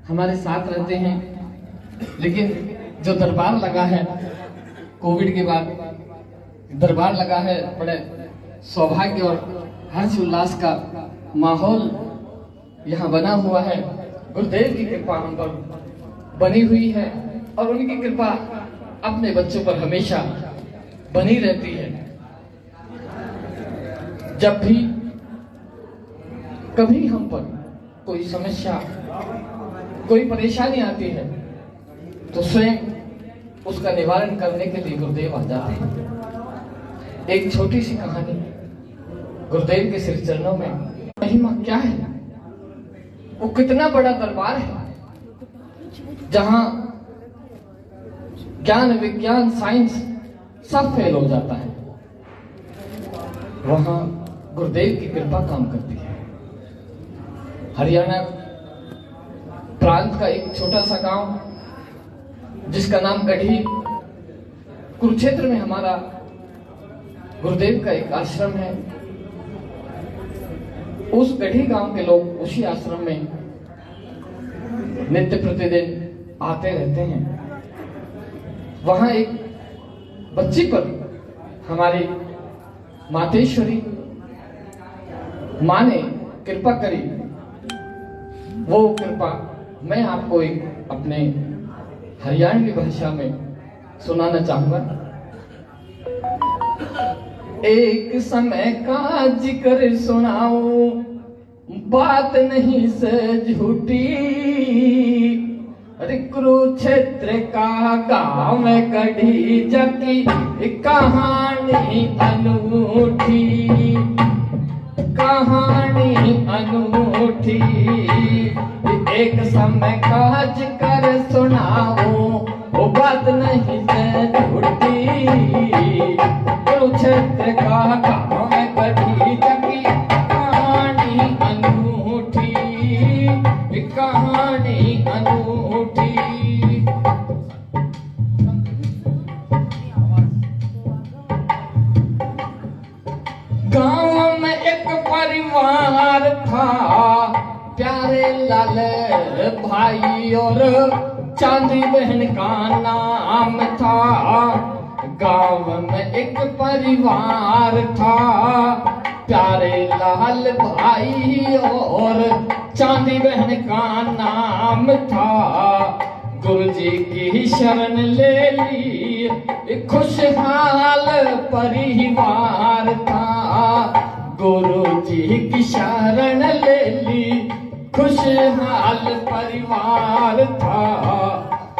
हमारे साथ रहते हैं। लेकिन जो दरबार लगा है कोविड के बाद, दरबार लगा है, बड़े सौभाग्य और हर्ष उल्लास का माहौल यहाँ बना हुआ है। गुरुदेव की कृपा हम पर बनी हुई है और उनकी कृपा अपने बच्चों पर हमेशा बनी रहती है। जब भी कभी हम पर कोई समस्या, कोई परेशानी आती है तो स्वयं उसका निवारण करने के लिए गुरुदेव आ जाते हैं। एक छोटी सी कहानी, गुरुदेव के श्री चरणों में महिमा क्या है, वो कितना बड़ा दरबार है जहां ज्ञान, विज्ञान, साइंस सब फेल हो जाता है, वहां गुरुदेव की कृपा काम करती है। हरियाणा प्रांत का एक छोटा सा गांव जिसका नाम गढ़ी, कुरुक्षेत्र में हमारा गुरुदेव का एक आश्रम है। उस गढ़ी गांव के लोग उसी आश्रम में नित्य प्रतिदिन आते रहते हैं। वहां एक बच्ची पर हमारी मातेश्वरी मां ने कृपा करी। वो कृपा मैं आपको एक अपने हरियाणवी भाषा में सुनाना चाहूंगा। एक समय का जिक्र सुनाऊं, बात नहीं से झूठी, अरे कुरुक्षेत्र का गांव में गढ़ी जकी कहानी अनूठी, कहानी अनूठी। एक समय का जिक्र सुनाओ, वो बात नहीं से झूठी, कुरुक्षेत्र का गांव में गढ़ी जकी कहानी अनूठी, कहानी अनूठी। गांव में एक परिवार था, प्यारे लाल भाई और चांदी बहन का नाम था। गांव में एक परिवार था, प्यारे लाल भाई और चांदी बहन का नाम था। गुरुजी की शरण ले ली, खुशहाल परिवार था। गुरुजी की शरण ले ली, खुशहाल परिवार था।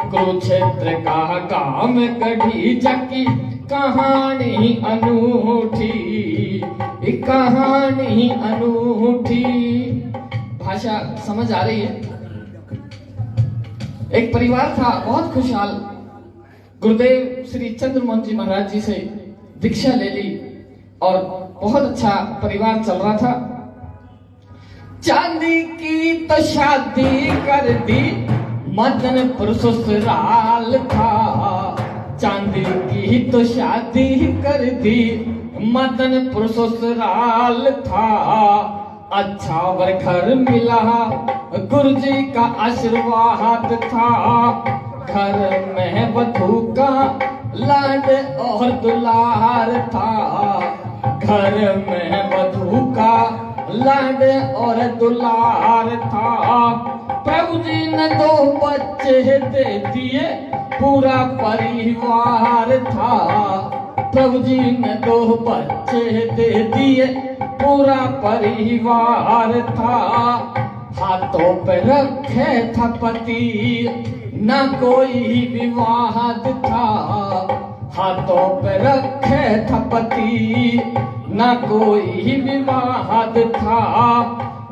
कुरुक्षेत्र का गांव में गढ़ी जकी कहानी अनूठी, कहानी अनूठी। भाषा समझ आ रही है? एक परिवार था बहुत खुशहाल। गुरुदेव श्री चंद्रमोहन जी महाराज जी से दीक्षा ले ली और बहुत अच्छा परिवार चल रहा था। चांदी की तो शादी कर दी, मदनपुर ससुराल था। चांदी की तो शादी कर दी, मदनपुर ससुराल था। अच्छा वर घर मिला, गुरुजी का आशीर्वाद था। घर में वधू का लाड और दुलार था। घर में वधू का लाड और दुलार था। प्रभु जी ने 2 बच्चे दे दिए, पूरा परिवार था। प्रभु जी ने 2 बच्चे दे दिए, पूरा परिवार था। हाथों पे रखे था पति, न कोई विवाद था। हाथों पे रखे था पति, न कोई विवाद था।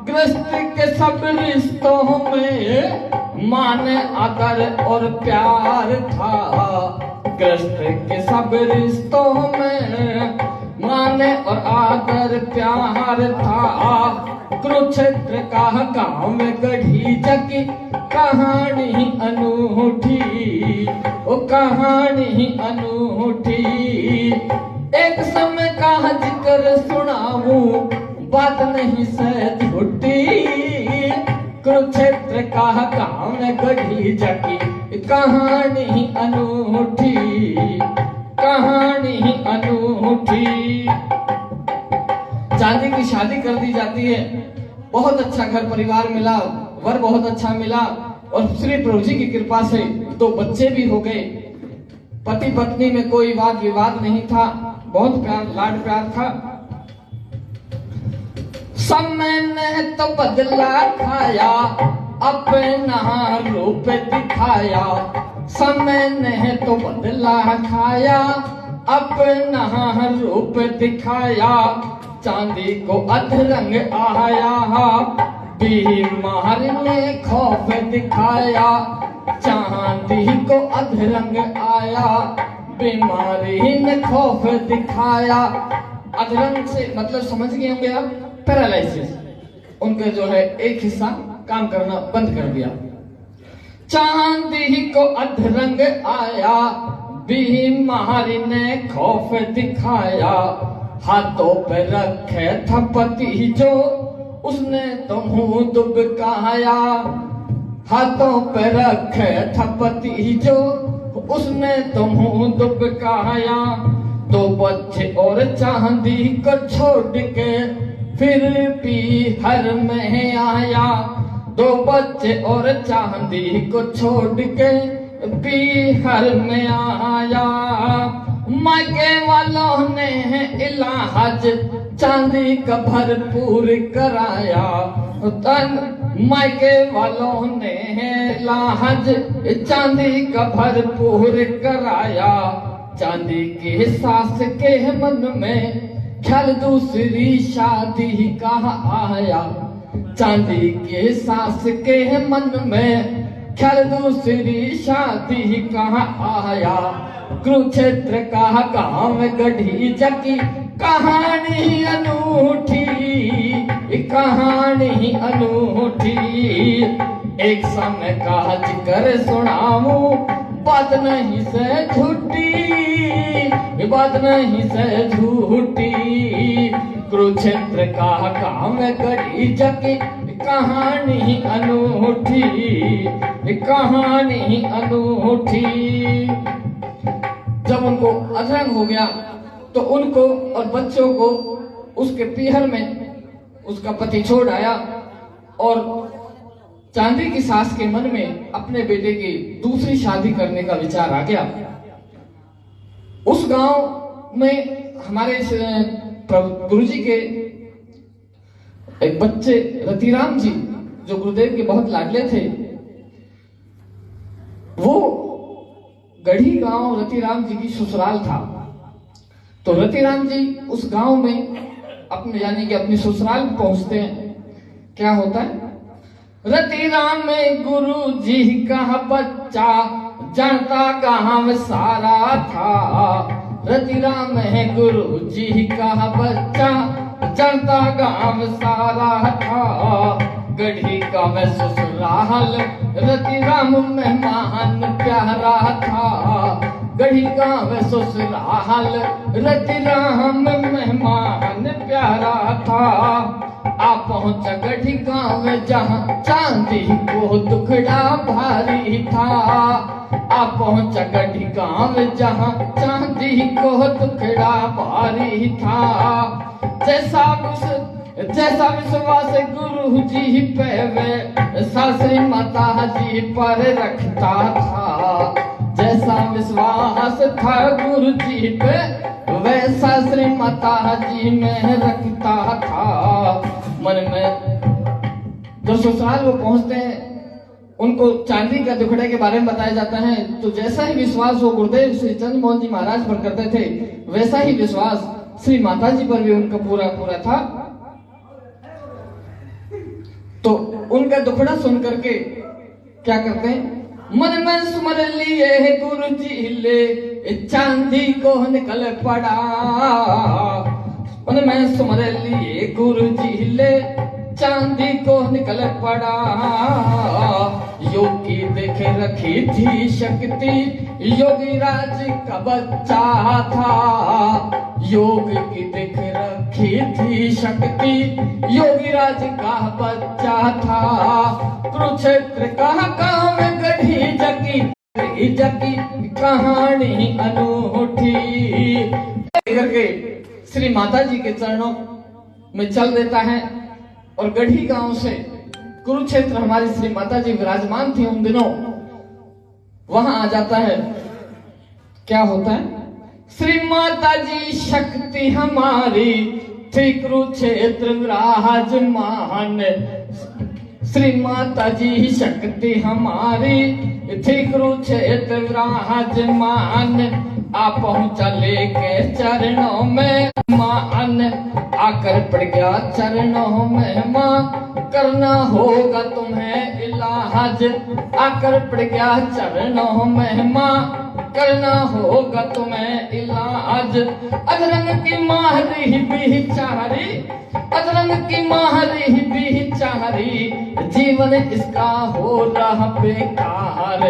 गृहस्थ के सब रिश्तों में मान, आदर और प्यार था। गृहस्थ के सब रिश्तों में मान और आदर प्यार था। कुरुक्षेत्र का गांव में गढ़ी जकी कहानी अनूठी, ओ कहानी अनूठी। एक समय का जिक्र सुनाऊं, बात नहीं से झूठी, कुरुक्षेत्र का गांव में गढ़ी जाकी कहानी अनूठी, कहानी अनूठी। चांदी की शादी कर दी जाती है, बहुत अच्छा घर परिवार मिला, वर बहुत अच्छा मिला और श्री प्रभु जी की कृपा से 2 बच्चे भी हो गए। पति पत्नी में कोई वाद विवाद नहीं था, बहुत प्यार लाड प्यार था। समय ने तो बदला खाया, अपना रूप दिखाया। समय ने तो बदला खाया, अपना रूप दिखाया। चांदी को अधरंग आया, बीमार ने खौफ दिखाया। चांदी को अधरंग आया, बीमारी ने खौफ दिखाया। अधरंग से मतलब समझ गए होंगे आप, पैरालिसिस। उनका जो है एक हिस्सा काम करना बंद कर दिया। चांदी को अधरंग आया, बीमारी ने खौफ दिखाया। हाथों पे रखे था पति जो, उसने तो मुंह दुबकाया। हाथों पे रखे था पति जो, उसने तो मुंह दुबकाया। 2 बच्चे और चांदी को छोड़ के फिर भी हर में आया। 2 बच्चे और चांदी को छोड़ के बिहार में आया। मायके वालों ने इलाज चांदी का भरपूर कराया। मायके वालों ने इलाज चांदी का भरपूर कराया। चांदी के सास के मन में ख्याल दूसरी शादी का आया। चांदी के सास के मन में ख्याल दूसरी शादी का आया। कुरुक्षेत्र का गांव गढ़ी जाकी कहानी अनूठी, कहानी अनूठी। एक समय का जिक्र सुनाऊं, बात नहीं से झूठी, बात नहीं से झूठी। कुरुक्षेत्र का गांव गढ़ी जाकी कहानी अनूठी, कहानी अनूठी। जब उनको अधरंग हो गया तो उनको और बच्चों को उसके पीहर में उसका पति छोड़ आया और चांदी की सास के मन में अपने बेटे की दूसरी शादी करने का विचार आ गया। उस गांव में हमारे गुरुजी के एक बच्चे रतिराम जी, जो गुरुदेव के बहुत लाडले थे, वो गढ़ी गांव रतिराम जी की ससुराल था। तो रतिराम जी उस गांव में अपने यानी कि अपनी ससुराल पहुंचते हैं। क्या होता है, रतिराम में गुरु जी का बच्चा जानता गांव सारा था। रतिराम है गुरु जी का बच्चा जानता गांव सारा था। गढ़ी का में ससुराल रतिराम मेहमान प्यारा था। गढ़ी का में ससुराल रतिराम मेहमान प्यारा था। आप पहुंचा गढ़ी गांव जहां चांदी को दुखड़ा भारी था। आप पहुंचा गढ़ी गांव जहां चांदी को दुखड़ा भारी था। जैसा विश्वास गुरु जी पे वे सासरी माता जी पर रखता था। जैसा विश्वास था गुरु जी पे वैसा श्री माता जी में रखता था। मन में जब ससुराल वो पहुंचते हैं, उनको चांदी का दुखड़े के बारे में बताया जाता है। तो जैसा ही विश्वास वो गुरुदेव श्री चंद्र मोहन जी महाराज पर करते थे, वैसा ही विश्वास श्री माता जी पर भी उनका पूरा पूरा था। तो उनका दुखड़ा सुन करके क्या करते हैं, मन में सुमर लिए गुरु जी ले चांदी को निकल पड़ा। मन में सुमर लिए गुरु जी ले चांदी को निकल पड़ा। योगी देख रखी थी शक्ति, योगी राज का बच्चा था। योग की देख रखी थी शक्ति, योगी राज का बच्चा था। कुरुक्षेत्र कहा काम गढ़ी जकी जकी कहानी अनूठी करके श्री माता जी के चरणों में चल देता है और गढ़ी गांव से कुरुक्षेत्र हमारी श्री माता जी विराजमान थी उन दिनों, वहां आ जाता है। क्या होता है? श्री माता जी शक्ति हमारी थी कुरुक्षेत्र विराजमान, श्री माता जी शक्ति हमारी थी कुरुक्षेत्र विराजमान, आ पहुंचा लेके चरणों में मान, आकर पड़ गया चरणों में मां, करना होगा तुम्हें इलाज, आकर पड़ गया चरणों में मां, करना होगा तुम्हें इलाज। अधरंग की माहरी बिचारी, अधरंग की माहरी बिचारी, जीवन इसका हो रहा बेकार,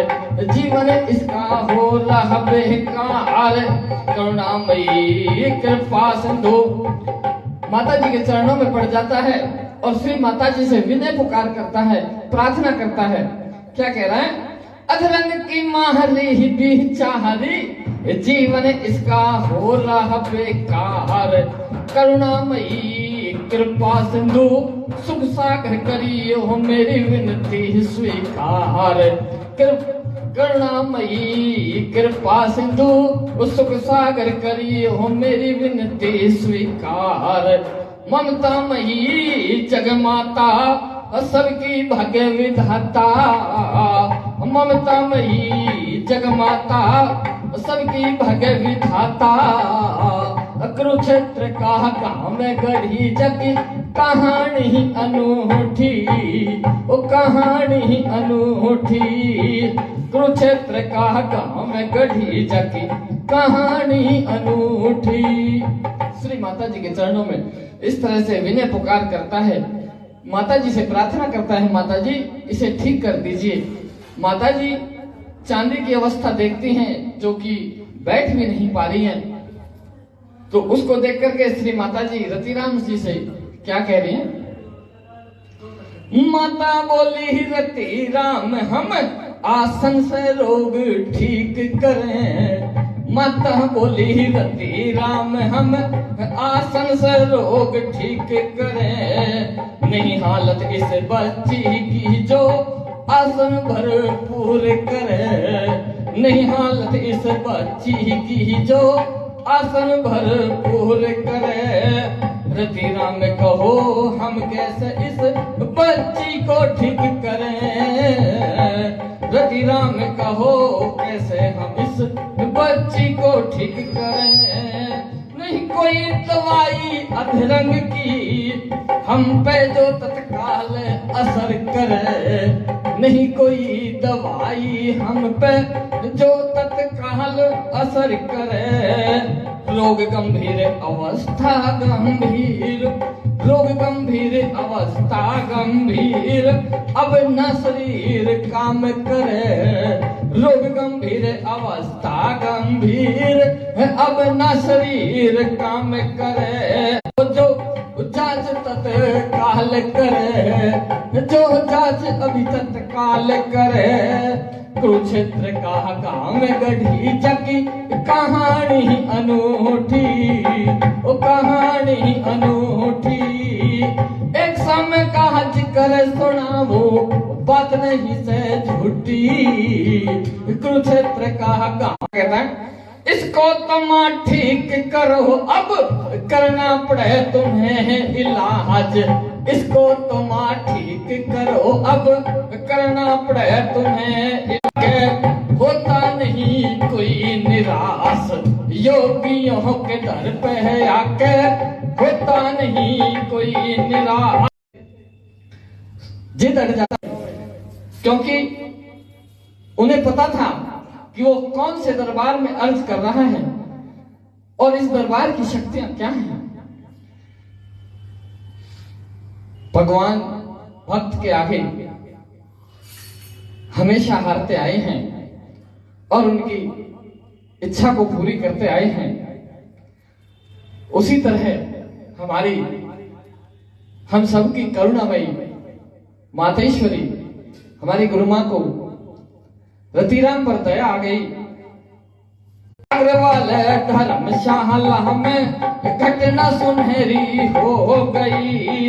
जीवन इसका हो रहा बेकार, करुणामयी कृपा सिंधु माता जी के चरणों में पड़ जाता है और श्री माता जी से विनय पुकार करता है, प्रार्थना करता है। क्या कह रहा है? अधरंग की माहरी बिचारी, जीवन इसका हो रहा बेकार, करुणामयी कृपा सिंधु सुख सागर करियो मेरी विनती स्वीकार, करुणामयी कृपा सिंधु सुख सागर करियो मेरी विनती स्वीकार, ममतामयी जगमाता सबकी भाग्य विधाता, ममतामयी जगमाता सबकी भाग्य विधाता, कुरुक्षेत्र का गांव में गढ़ी जकी कहानी अनूठी, ओ कहानी अनूठी, कुरुक्षेत्र का गांव में गढ़ी जकी कहानी अनूठी। श्री माता जी के चरणों में इस तरह से विनय पुकार करता है, माता जी से प्रार्थना करता है, माता जी इसे ठीक कर दीजिए। माता जी चांदी की अवस्था देखती हैं जो कि बैठ भी नहीं पा रही हैं, तो उसको देख करके श्री माता जी रतिराम जी से क्या कह रही हैं? माता बोली रतिराम हम आसन से रोग ठीक करें, माता बोली रतिराम हम आसन से रोग ठीक करें, नहीं हालत इस बच्ची की जो आसन भरपूर करे, नहीं हालत इस बच्ची की जो आसन भरपूर करे, रतिराम कहो हम कैसे इस बच्ची को ठीक करें, रतिराम कहो कैसे हम इस बच्ची को ठीक करें, नहीं कोई दवाई अधरंग की हम पे जो तत्काल असर करे, नहीं कोई दवाई हम पे जो तत्काल असर करे, रोग गंभीर अवस्था गंभीर, रोग गंभीर अवस्था गंभीर, अब न शरीर काम करे, रोग गंभीर अवस्था गंभीर, अब न शरीर काम करे, जो जांच तत्काल करे, जो जांच अभी तत्काल करे, कुरुक्षेत्र का गांव में गढ़ी जकी कहानी अनूठी, ओ कहानी अनूठी, एक समय का जिक्र सुनावो बात नहीं से झूठी, कुरुक्षेत्र का गांव कहता है इसको तुम ठीक करो, अब करना पड़े तुम्हें इलाज, इसको तुम ठीक करो, अब करना पड़े तुम्हें इलाज, होता नहीं कोई निराश योगियों के दर पे आके, होता नहीं कोई निराश। जिद अड़ जाता, क्योंकि उन्हें पता था कि वो कौन से दरबार में अर्ज कर रहा है और इस दरबार की शक्तियां क्या हैं। भगवान भक्त के आगे हमेशा हारते आए हैं और उनकी इच्छा को पूरी करते आए हैं। उसी तरह हमारी हम सबकी करुणामयी मातेश्वरी हमारी गुरु माँ को रतिराम पर दया आ गई। अग्रवाल धर्मशाला में घटना सुनहरी हो गई,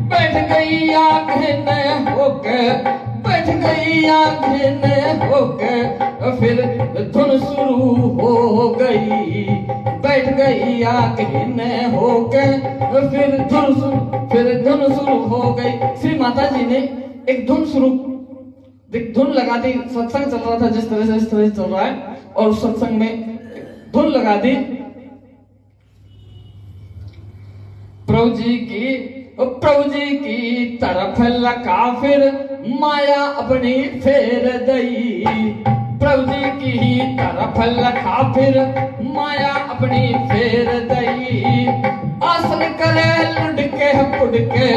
बैठ गई आंखें न होके, बैठ गई आंखें न होके, फिर धुन शुरू हो गई, बैठ गई आंखें न होके, फिर धुन शुरू हो गई। श्री माता जी ने एक धुन लगा दी। सत्संग चल रहा था जिस तरह से चल रहा है, और उस सत्संग में धुन लगा दी। प्रभु जी की तरफ लगा फिर माया अपनी फेर दई, प्रभु जी की तरफ लगा फिर माया अपनी फेर दई, आसन करे लुढ़के पुढ़के,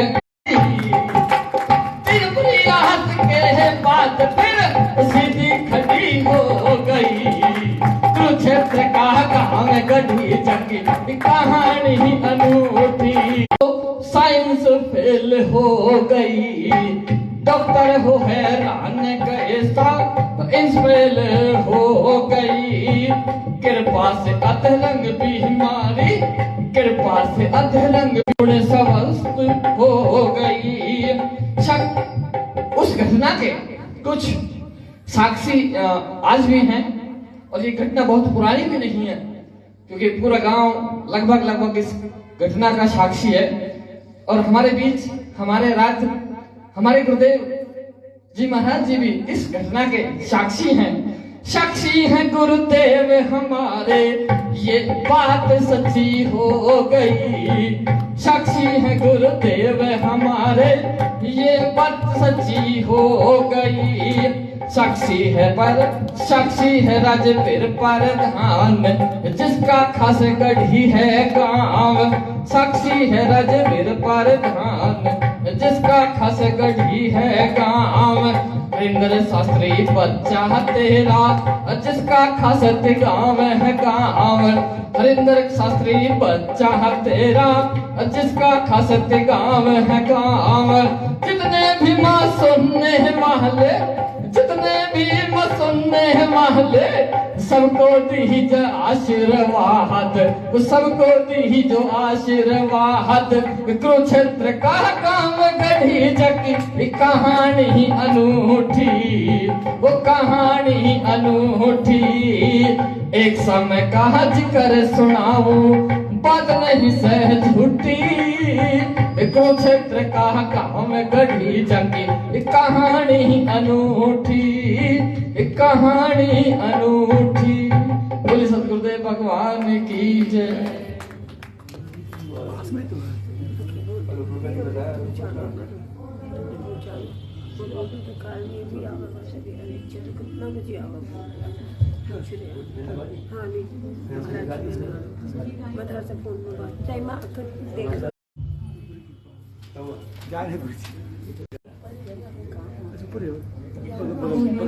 के बाद फिर सीधी खड़ी हो गई। कुरुक्षेत्र का गांव गढ़ी जंगी कहानी अनूठी, साइंस फेल हो गई, डॉक्टर हो हैरान गए, फेल हो गई। कृपा से अधरंग बीमारी, कृपा से अधरंग स्वस्थ हो गई। उस घटना के कुछ साक्षी आज भी हैं, और ये घटना बहुत पुरानी भी नहीं है, क्योंकि पूरा गांव लगभग इस घटना का साक्षी है। और हमारे बीच हमारे गुरुदेव जी महाराज जी भी इस घटना के साक्षी हैं गुरुदेव हमारे, ये बात सच्ची हो गई। साक्षी है गुरुदेव हमारे, ये बात सच्ची हो गई। साक्षी है राजवीर प्रधान, जिसका खास गढ़ी है गांव। साक्षी है राजवीर प्रधान, जिसका खास गढ़ी है गांव। हरिंद्र शास्त्री बच्चा तेरा, जिसका खास गांव है गांव। हरिंद्र शास्त्री बच्चा तेरा, जिसका खास गांव है गांव। जितने भी माँ सुनने वाले, जितने भी माँ सुनने वाले, सबको दीजिए आशीर्वाद, सबको दीजिए आशीर्वाद। कुरुक्षेत्र का काम गढ़ी जगी कहानी अनूठी, वो कहानी अनूठी। एक समय का जिक्र सुनाऊं, बात नहीं सह झूठी। कुरुक्षेत्र का काम गढ़ी जगी कहानी अनूठी, कहानी अनूठी। बोले सतगुरुदेव भगवान की जय।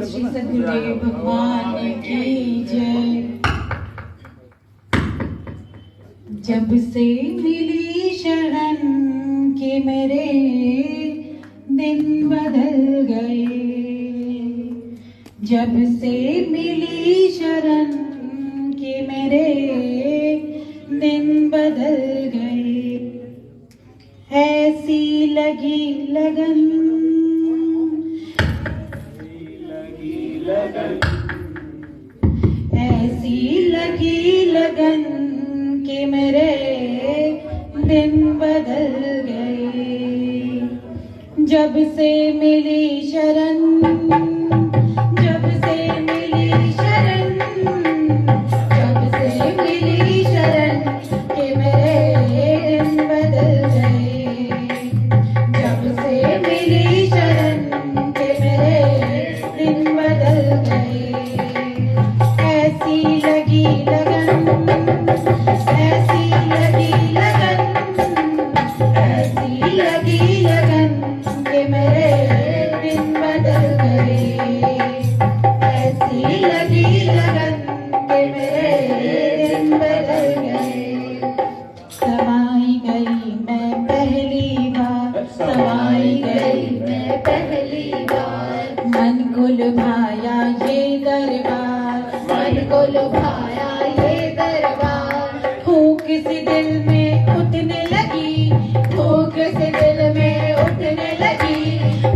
श्री सतगुरुदेव भगवान की जय। जब से मिली शरण के मेरे दिन बदल गए, जब से मिली शरण के मेरे दिन बदल गए। ऐसी लगी लगन, ऐसी लगी लगन कि मेरे दिन बदल गए। जब से मिली शरण, जब से मिली शरण, जब से मिली शरण कि मेरे दिन बदल गए। जब से मिली शरण कि मेरे दिन बदल गए। ऐसी लगी लगन, ऐसी लगी लगन, ऐसी लगी लगन कि मेरे दिन बदल गए। लुभाया ये दरबार, मन को लुभाया ये दरबार। फूंक सी दिल में उठने लगी, फूंक से दिल में उठने लगी।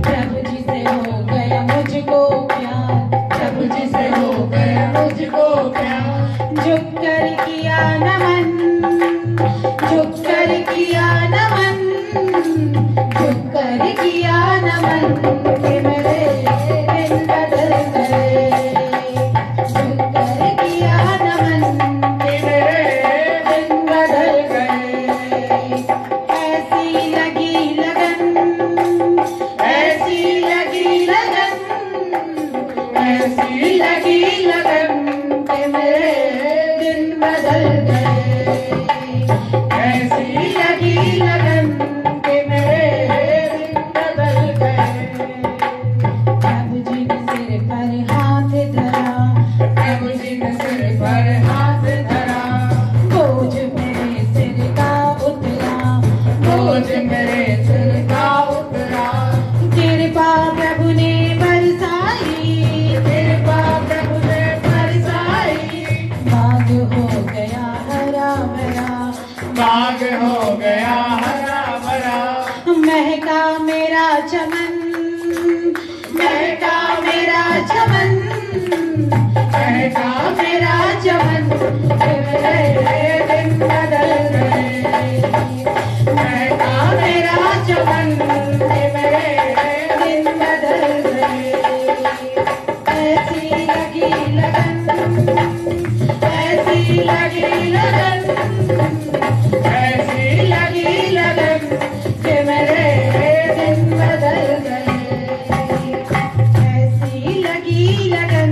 प्रभु जी से हो गया मुझको प्यार, प्रभु जी से हो गया मुझको प्यार। झुक कर किया नमन, झुक कर किया नमन, झुक कर किया नमन, कि मेरे दिन बदल गए। झुक कर किया नमन, कि मेरे दिन बदल गए। ऐसी लगी लगन, ऐसी लगी लगन, ऐसी लगी लगन, कि मेरे दिन बदल गए। ऐसी लगी लगन, कि मेरे दिन बदल गए। प्रभु जी ने सिर पर हाथ धरा, प्रभु जी ने सिर पर हाथ धरा। बोझ मेरे सिर का उतरा, बोझ मेरे सिर का उतरा। कृपा प्रभु ने बरसाई, कृपा प्रभु ने बरसाई। बाग हो गया हरा भरा, बाग हो गया हरा भरा। महका मेरा चमन, महका मेरा चमन, महका मेरा चमन, कि मेरे दिन बदल गए। महका मेरा चमन, कि मेरे दिन बदल गए। ऐसी लगी लगन, ऐसी लगी लगन, ऐसी लगी लगन, कि मेरे दिन बदल गए। ऐसी लगी लगन,